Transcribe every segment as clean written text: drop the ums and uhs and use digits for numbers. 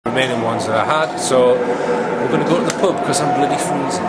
Remaining ones that I had, so we're going to go to the pub because I'm bloody freezing.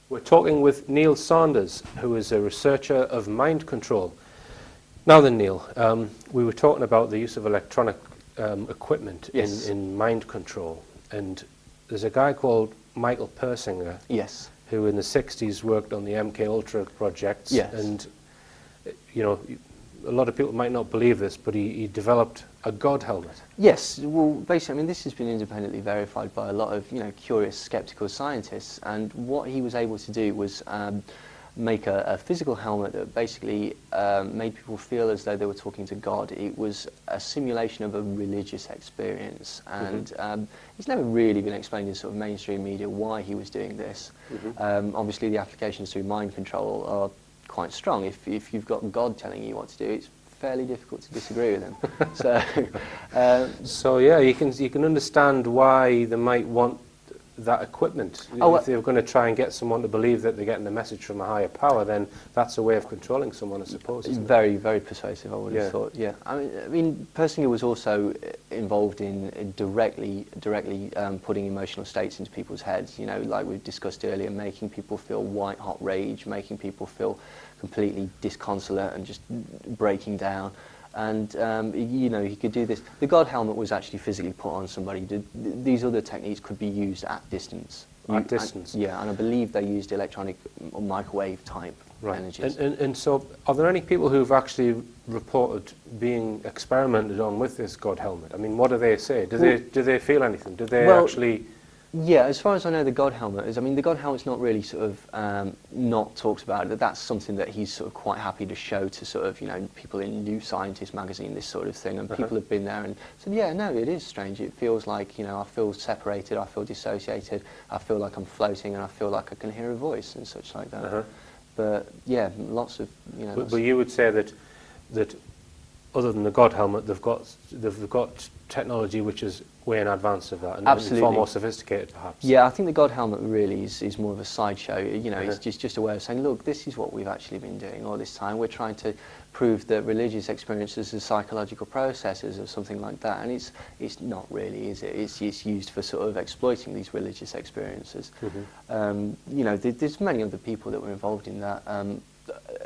We're talking with Neil Sanders, who is a researcher of mind control. Now then, Neil, we were talking about the use of electronic equipment in mind control, and there's a guy called Michael Persinger, who in the 60s worked on the MK Ultra projects, and you know, a lot of people might not believe this, but he developed a God helmet. Yes, well, basically, I mean, this has been independently verified by a lot of, curious, skeptical scientists, and what he was able to do was make a physical helmet that basically made people feel as though they were talking to God. It was a simulation of a religious experience, and it's never really been explained in sort of mainstream media why he was doing this. Obviously, the applications through mind control are quite strong. If you've got God telling you what to do, it's fairly difficult to disagree with him. So yeah, you can understand why they might want that equipment. If they're going to try and get someone to believe that they're getting a message from a higher power, then that's a way of controlling someone, I suppose. It's very, very persuasive, I would have thought. Yeah, I mean, Persinger was also involved in directly putting emotional states into people's heads. You know, like we've discussed earlier, making people feel white-hot rage, making people feel completely disconsolate and just breaking down. And he could do this. The God helmet was actually physically put on somebody. These other techniques could be used at distance. At distance? Yeah, and I believe they used electronic or microwave type energies. And so, are there any people who've actually reported being experimented on with this God helmet? I mean, what do they say? Do they feel anything? Do they actually... Yeah, as far as I know, the God helmet is, I mean, the God helmet's not really sort of not talked about. That's something that he's sort of quite happy to show to sort of, people in New Scientist magazine, this sort of thing, and people have been there and said, yeah, no, it is strange. It feels like, I feel separated, I feel dissociated, I feel like I'm floating, and I feel like I can hear a voice and such like that. But yeah, lots of, But you would say that other than the God helmet, they've got technology which is way in advance of that, and far more sophisticated, perhaps. Yeah, I think the God helmet really is more of a sideshow. It's just a way of saying, look, this is what we've actually been doing all this time. We're trying to prove that religious experiences are psychological processes or something like that, and it's not really, is it? It's used for sort of exploiting these religious experiences. There's many other people that were involved in that.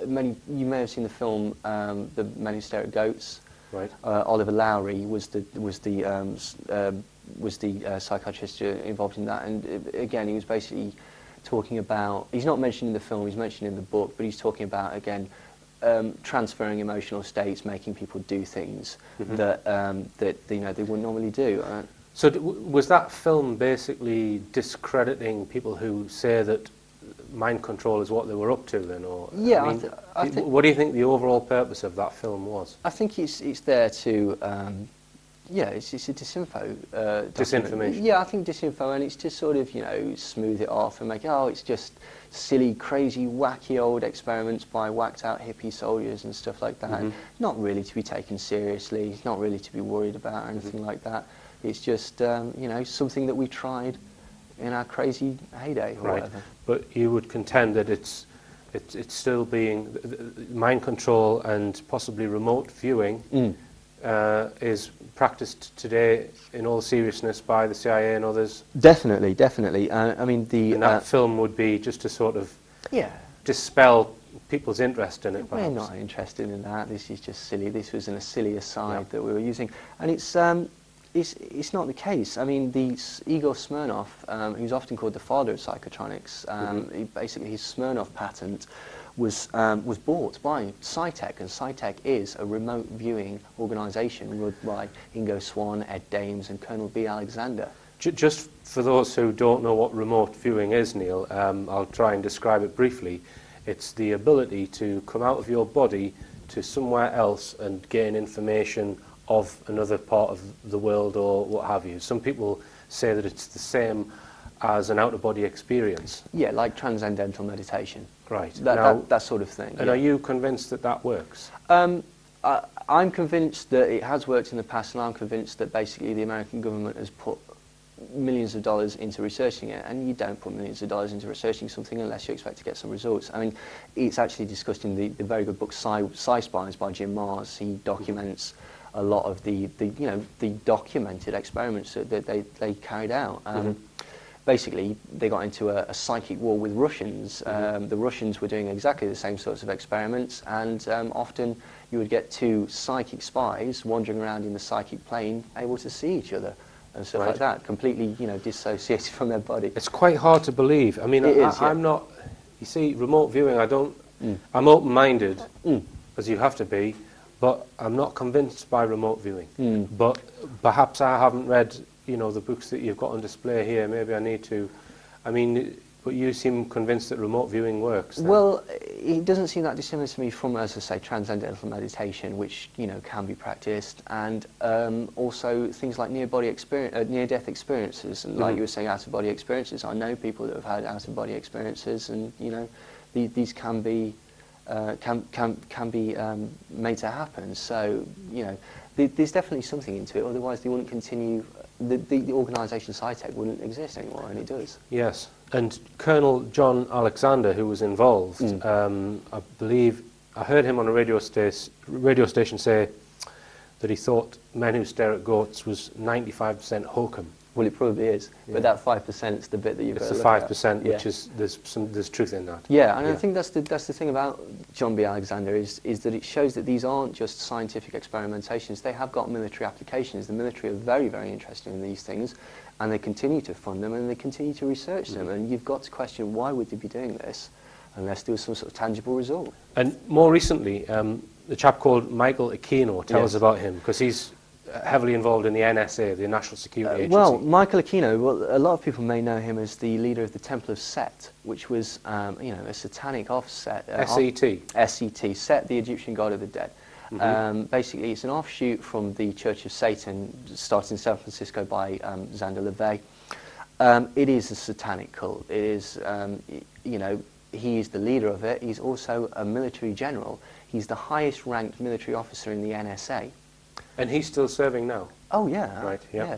You may have seen the film The Men Who Stare at Goats. Right. Oliver Lowry was the psychiatrist involved in that, and again, he was basically talking about. He's not mentioned in the film; he's mentioned in the book, but he's talking about again transferring emotional states, making people do things that they wouldn't normally do. So was that film basically discrediting people who say that mind control is what they were up to then, or yeah? I think, what do you think the overall purpose of that film was? I think it's there to it's a disinfo. Disinformation. Yeah, I think disinfo, and it's to sort of smooth it off and make it's just silly, crazy, wacky old experiments by whacked out hippie soldiers and stuff like that. Not really to be taken seriously. Not really to be worried about or anything like that. It's just something that we tried in our crazy heyday or whatever. But you would contend that it's it's still being, mind control and possibly remote viewing is practiced today in all seriousness by the CIA and others. Definitely, definitely. I mean, And that film would be just to sort of yeah, dispel people's interest in it, perhaps. we're not interested in that. This is just silly. This was a silly aside that we were using, and it's not the case. I mean, Igor Smirnov, who's often called the father of psychotronics, basically his Smirnov patent was bought by SciTech, and SciTech is a remote viewing organisation run by Ingo Swann, Ed Dames, and Colonel B. Alexander. Just for those who don't know what remote viewing is, Neil, I'll try and describe it briefly. It's the ability to come out of your body to somewhere else and gain information of another part of the world or what have you. Some people say that it's the same as an out-of-body experience. Yeah, like transcendental meditation. Right. That sort of thing. And are you convinced that that works? I'm convinced that it has worked in the past, and I'm convinced that basically the American government has put millions of dollars into researching it, and you don't put millions of dollars into researching something unless you expect to get some results. I mean, it's actually discussed in the very good book Sci-Spies by Jim Marrs. He documents a lot of the documented experiments that they carried out. Basically, they got into a psychic war with Russians. The Russians were doing exactly the same sorts of experiments, and often you would get two psychic spies wandering around in the psychic plane, able to see each other and stuff like that, completely, dissociated from their body. It's quite hard to believe. I mean, I'm not. You see, remote viewing. I don't. I'm open-minded, as you have to be, but I'm not convinced by remote viewing. But perhaps I haven't read, the books that you've got on display here. Maybe I need to. I mean, but you seem convinced that remote viewing works. Then. Well, it doesn't seem that dissimilar to me from, as I say, transcendental meditation, which can be practiced, and also things like near-death experiences, and like you were saying, out-of-body experiences. I know people that have had out-of-body experiences, and these can be made to happen. So there's definitely something into it. Otherwise, they wouldn't continue. The organisation SciTech wouldn't exist anymore, and it does. Yes, and Colonel John Alexander, who was involved, I believe I heard him on a radio station say that he thought Men Who Stare at Goats was 95% hokum. Well, it probably is, but that 5% is the bit that you've got to look at. It's the 5%, which is there's truth in that. Yeah, and I think that's the thing about John B. Alexander is that it shows that these aren't just scientific experimentations. They have got military applications. The military are very, very interested in these things, and they continue to fund them and they continue to research them. And you've got to question, why would they be doing this unless there was some sort of tangible result? And more recently, the chap called Michael Aquino, tell us about him, because he's heavily involved in the NSA, the National Security Agency. Well, Michael Aquino, a lot of people may know him as the leader of the Temple of Set, which was, a satanic offset. SET. Set, the Egyptian god of the dead. Basically, it's an offshoot from the Church of Satan, started in San Francisco by Xander LaVey. It is a satanic cult. It is, he is the leader of it. He's also a military general. He's the highest ranked military officer in the NSA. And he's still serving now? Oh, yeah. Right, yeah.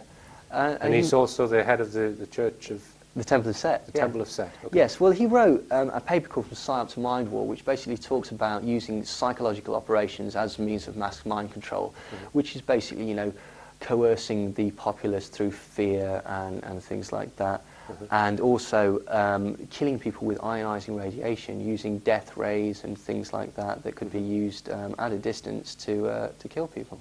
And he's also the head of the Church of... The Temple of Set. The Temple of Set, okay. Yes, well, he wrote a paper called From Psyop to Mind War, which basically talks about using psychological operations as a means of mass mind control, which is basically, coercing the populace through fear and things like that. And also killing people with ionizing radiation, using death rays and things like that could be used at a distance to kill people.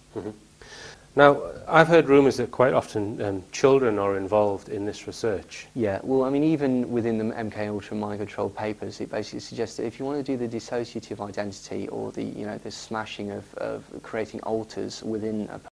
Now, I've heard rumours that quite often children are involved in this research. Yeah, well, I mean, even within the MK Ultra mind control papers, it basically suggests that if you want to do the dissociative identity or the smashing of creating alters within a